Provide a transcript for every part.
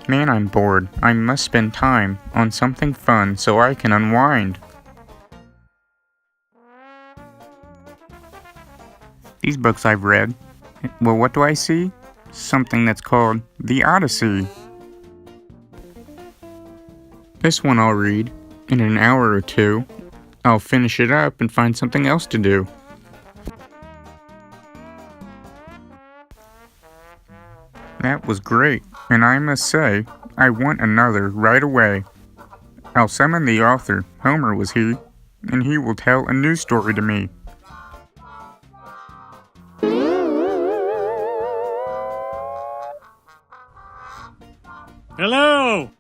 Man, I'm bored. I must spend time on something fun so I can unwind. These books I've read. Well, what do I see? Something that's called The Odyssey. This one I'll read. In an hour or two, I'll finish it up and find something else to do. That was great, and I must say, I want another right away. I'll summon the author, Homer was he, and he will tell a new story to me. Hello!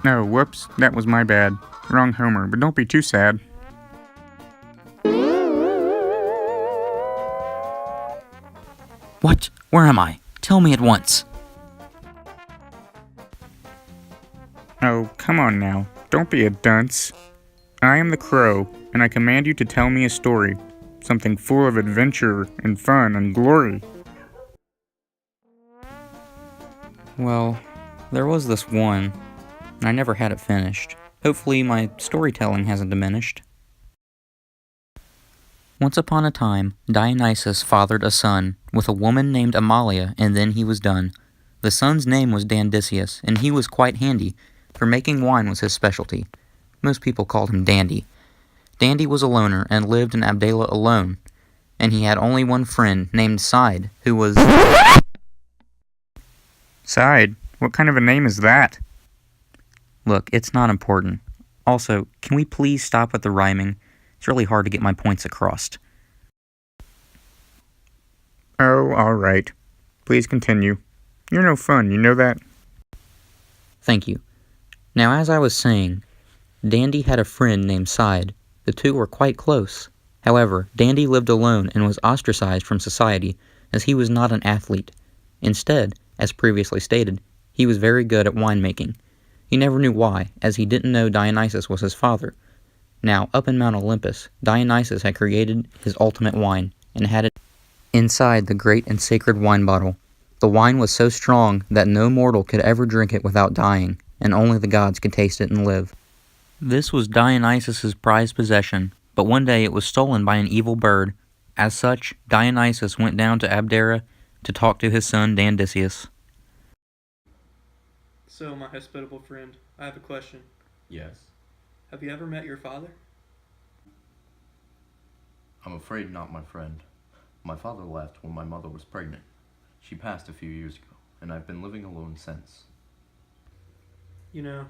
Oh, whoops, that was my bad. Wrong Homer, but don't be too sad. What? Where am I? Tell me at once. Oh, come on now. Don't be a dunce. I am the crow, and I command you to tell me a story. Something full of adventure and fun and glory. Well, there was this one. I never had it finished. Hopefully my storytelling hasn't diminished. Once upon a time, Dionysus fathered a son with a woman named Amalia, and then he was done. The son's name was Dandysseus, and he was quite handy, for making wine was his specialty. Most people called him Dandy. Dandy was a loner and lived in Abdera alone, and he had only one friend named Side, who was... Side? What kind of a name is that? Look, it's not important. Also, can we please stop with the rhyming? It's really hard to get my points across. Oh, all right. Please continue. You're no fun, you know that? Thank you. Now, as I was saying, Dandy had a friend named Side. The two were quite close. However, Dandy lived alone and was ostracized from society, as he was not an athlete. Instead, as previously stated, he was very good at winemaking. He never knew why, as he didn't know Dionysus was his father. Now, up in Mount Olympus, Dionysus had created his ultimate wine, and had it inside the great and sacred wine bottle. The wine was so strong that no mortal could ever drink it without dying, and only the gods could taste it and live. This was Dionysus's prized possession, but one day it was stolen by an evil bird. As such, Dionysus went down to Abdera to talk to his son Dandysseus. So, my hospitable friend, I have a question. Yes. Have you ever met your father? I'm afraid not, my friend. My father left when my mother was pregnant. She passed a few years ago, and I've been living alone since. You know,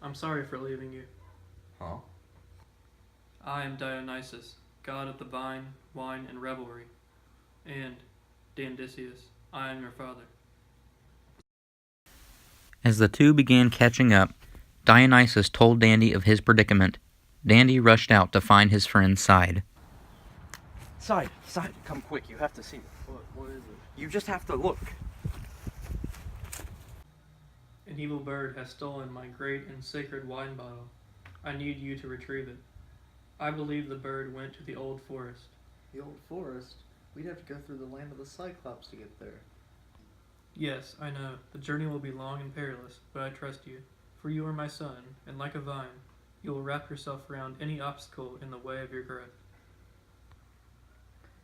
I'm sorry for leaving you. Huh? I am Dionysus, god of the vine, wine, and revelry. And, Dandysseus, I am your father. As the two began catching up, Dionysus told Dandy of his predicament. Dandy rushed out to find his friend Side. Side, come quick, you have to see it. What is it? You just have to look. An evil bird has stolen my great and sacred wine bottle. I need you to retrieve it. I believe the bird went to the old forest. The old forest? We'd have to go through the land of the Cyclops to get there. Yes, I know. The journey will be long and perilous, but I trust you. For you are my son, and like a vine, you will wrap yourself around any obstacle in the way of your growth.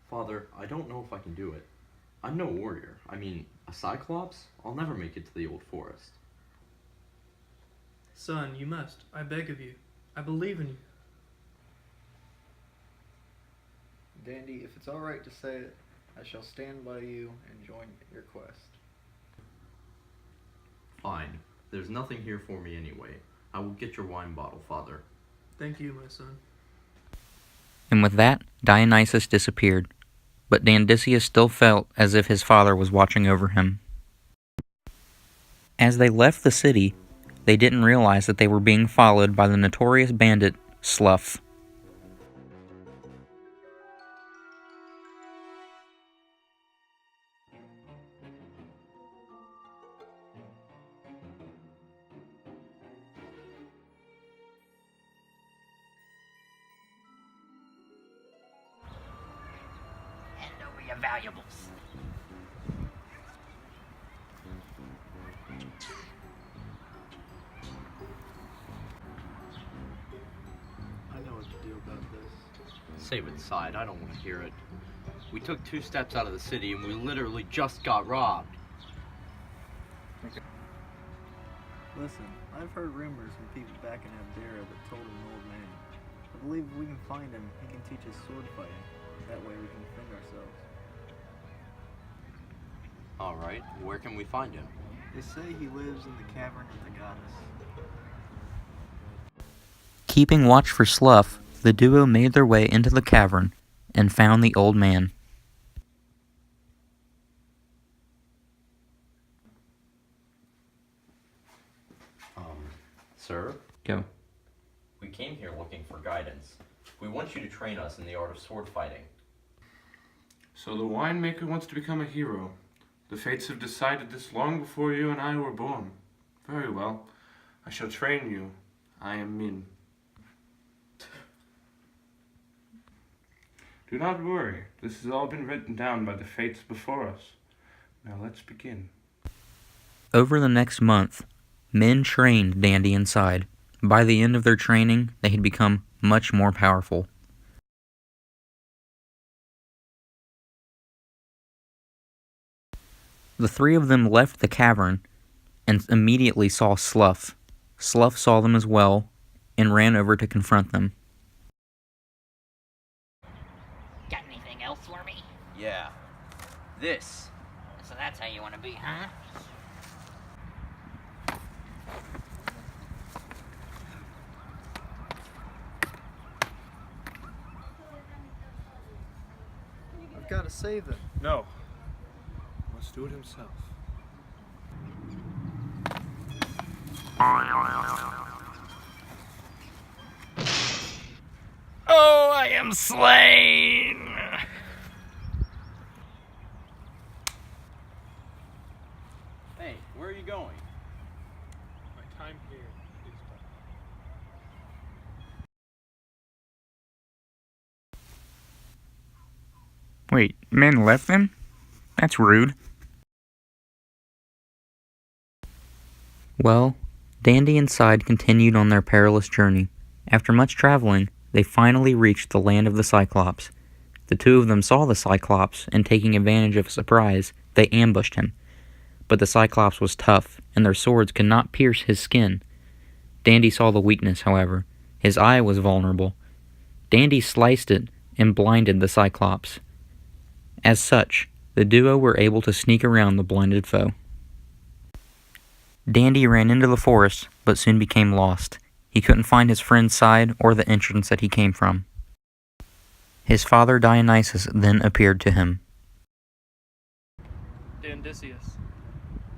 Father, I don't know if I can do it. I'm no warrior. I mean, a Cyclops? I'll never make it to the old forest. Son, you must. I beg of you. I believe in you. Dandy, if it's alright to say it, I shall stand by you and join your quest. Fine. There's nothing here for me anyway. I will get your wine bottle, Father. Thank you, my son. And with that, Dionysus disappeared. But Dandysseus still felt as if his father was watching over him. As they left the city, they didn't realize that they were being followed by the notorious bandit, Slough. Hand over your valuables. Save it, Side. I don't want to hear it. We took 2 steps out of the city and we literally just got robbed. Listen, I've heard rumors from people back in Abdera that told an old man. I believe if we can find him, he can teach us sword fighting. That way we can defend ourselves. Alright, where can we find him? They say he lives in the cavern of the goddess. Keeping watch for Slough, the duo made their way into the cavern and found the old man. Sir? Go. We came here looking for guidance. We want you to train us in the art of sword fighting. So the winemaker wants to become a hero. The fates have decided this long before you and I were born. Very well. I shall train you. I am Min. Do not worry. This has all been written down by the fates before us. Now let's begin. Over the next month, men trained Dandy inside. By the end of their training, they had become much more powerful. The 3 of them left the cavern and immediately saw Slough. Slough saw them as well and ran over to confront them. Got anything else for me? Yeah. This. So that's how you want to be, huh? I've got to save them. No. Must do it himself. Oh, I am slain! Hey, where are you going? My time here is done. Wait, men left them? That's rude. Well, Dandy and Side continued on their perilous journey. After much traveling, they finally reached the land of the Cyclops. The 2 of them saw the Cyclops, and taking advantage of a surprise, they ambushed him. But the Cyclops was tough, and their swords could not pierce his skin. Dandy saw the weakness, however. His eye was vulnerable. Dandy sliced it and blinded the Cyclops. As such, the duo were able to sneak around the blinded foe. Dandy ran into the forest, but soon became lost. He couldn't find his friend's side or the entrance that he came from. His father Dionysus then appeared to him. Dandysseus,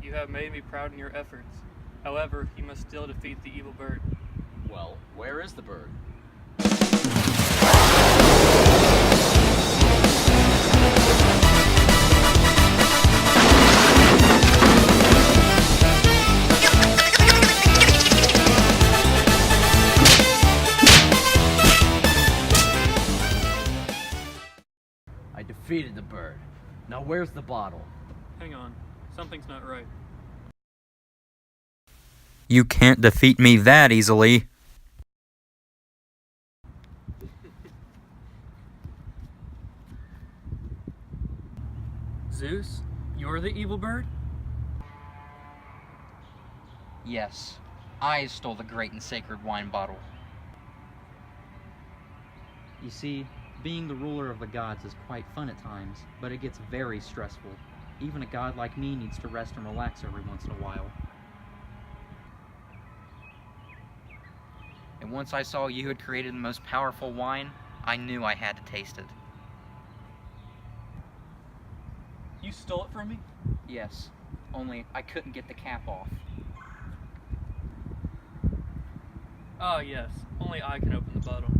you have made me proud in your efforts. However, you must still defeat the evil bird. Well, where is the bird? I defeated the bird. Now where's the bottle? Hang on, something's not right. You can't defeat me that easily. Zeus, you're the evil bird? Yes, I stole the great and sacred wine bottle. You see, being the ruler of the gods is quite fun at times, but it gets very stressful. Even a god like me needs to rest and relax every once in a while. And once I saw you had created the most powerful wine, I knew I had to taste it. You stole it from me? Yes, only I couldn't get the cap off. Ah, yes. Only I can open the bottle.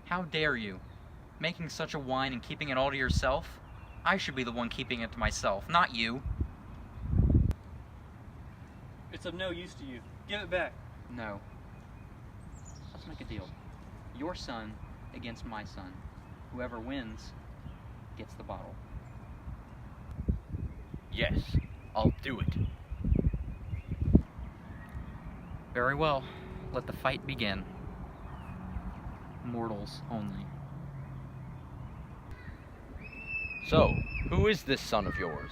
How dare you? Making such a wine and keeping it all to yourself? I should be the one keeping it to myself, not you. It's of no use to you. Give it back. No. Let's make a deal. Your son against my son. Whoever wins gets the bottle. Yes, I'll do it. Very well. Let the fight begin. mortals only. So, who is this son of yours?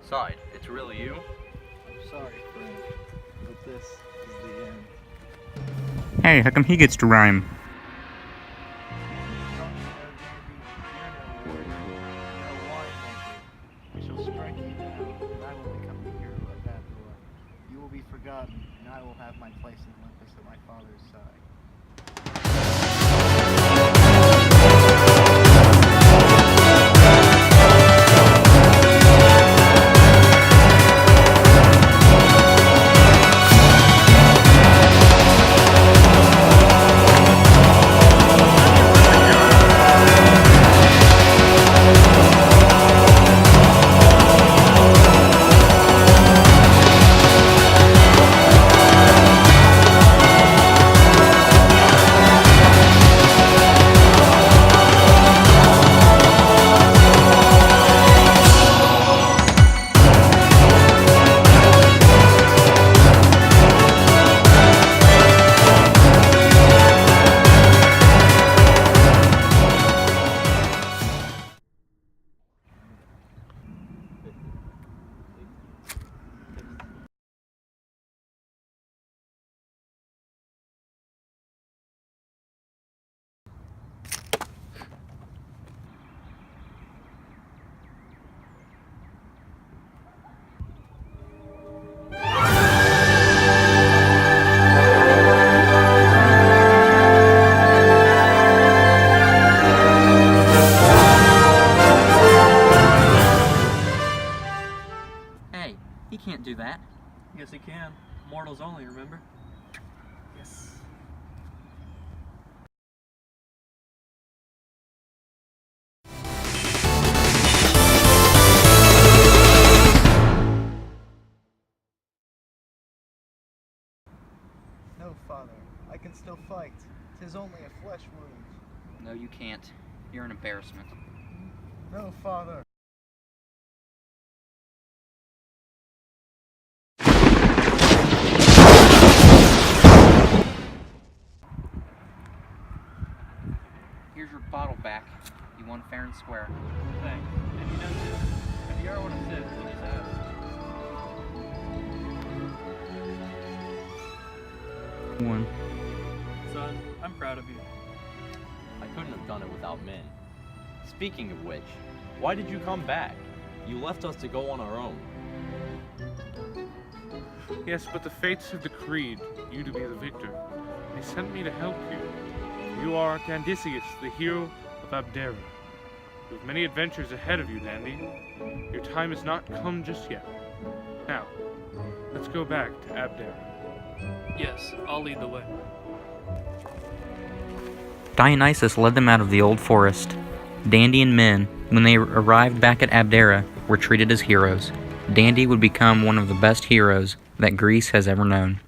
Side, it's really you? I'm sorry, friend, but this is the end. Hey, how come he gets to rhyme? I shall strike you down, and I will become the hero of Abdor. You will be forgotten, and I will have my place in Olympus at my father's side. Hey, he can't do that. Yes, he can. Mortals only, remember? Yes. No, father. I can still fight. 'Tis only a flesh wound. No, you can't. You're an embarrassment. No, father. Here's your bottle back. You won fair and square. Thanks. And you know this. If you ever want to sit, you just ask. One. Son, I'm proud of you. I couldn't have done it without men. Speaking of which, why did you come back? You left us to go on our own. Yes, but the fates have decreed you to be the victor. They sent me to help you. You are Dandysseus, the hero of Abdera. You have many adventures ahead of you, Dandy. Your time has not come just yet. Now, let's go back to Abdera. Yes, I'll lead the way. Dionysus led them out of the old forest. Dandy and men, when they arrived back at Abdera, were treated as heroes. Dandy would become one of the best heroes that Greece has ever known.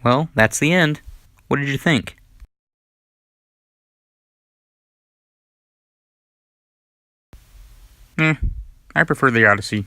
Well, that's the end. What did you think? I prefer the Odyssey.